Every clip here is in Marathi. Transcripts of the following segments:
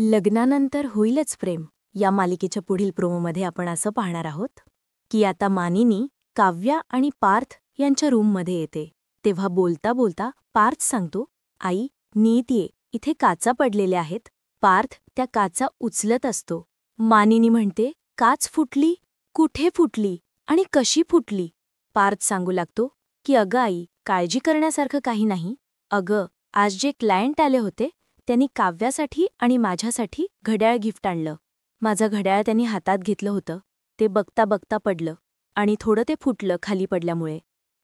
लग्नानंतर होईलच प्रेम या मालिकेच्या पुढील प्रोमोमध्ये आपण असं पाहणार आहोत की आता मानिनी काव्या आणि पार्थ यांच्या रूममध्ये येते. तेव्हा बोलता बोलता पार्थ सांगतो, आई नीट ये, इथे काचा पडलेल्या आहेत. पार्थ त्या काचा उचलत असतो. मानिनी म्हणते, काच फुटली? कुठे फुटली आणि कशी फुटली? पार्थ सांगू लागतो की अगं आई, काळजी करण्यासारखं काही नाही. अगं, आज जे क्लायंट आले होते त्यांनी काव्यासाठी आणि माझ्यासाठी घड्याळ गिफ्ट आणलं. माझं घड्याळ त्यांनी हातात घेतलं होतं. ते बघता बघता पडलं आणि थोडं ते फुटलं खाली पडल्यामुळे.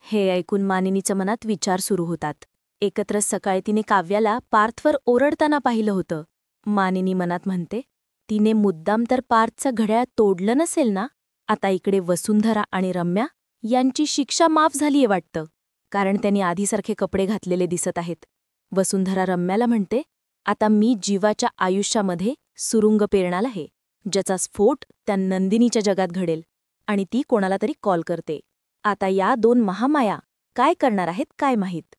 हे ऐकून मानिनीच्या मनात विचार सुरू होतात. एकत्रच सकाळी तिने काव्याला पार्थवर ओरडताना पाहिलं होतं. मानिनी मनात म्हणते, तिने मुद्दाम तर पार्थचं घड्याळ तोडलं नसेल ना? आता इकडे वसुंधरा आणि रम्या यांची शिक्षा माफ झालीये वाटतं, कारण त्यांनी आधीसारखे कपडे घातलेले दिसत आहेत. वसुंधरा रम्याला म्हणते, आता मी जीवाच्या आयुष्यामध्ये सुरुंग पेरणार आहे, ज्याचा स्फोट त्या नंदिनीच्या जगात घडेल आणि ती कोणाला तरी कॉल करते. आता या दोन महामाया काय करणार आहेत काय माहीत.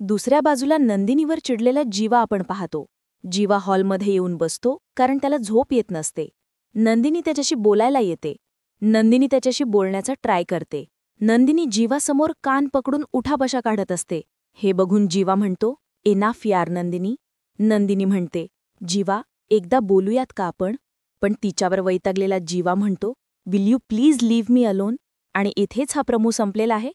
दुसऱ्या बाजूला नंदिनीवर चिडलेला जीवा आपण पाहतो. जीवा हॉलमध्ये येऊन बसतो कारण त्याला झोप येत नसते. नंदिनी त्याच्याशी बोलायला येते. नंदिनी त्याच्याशी बोलण्याचा ट्राय करते. नंदिनी जीवासमोर कान पकडून उठाबशा काढत असते. हे बघून जीवा म्हणतो, एनाफ यार नंदिनी. नंदिनी म्हणते, जीवा एकदा बोलूयात का आपण? पण तिच्यावर वैतागलेला जीवा म्हणतो, will you please leave me alone? आणि इथेच हा प्रमो संपलेला आहे.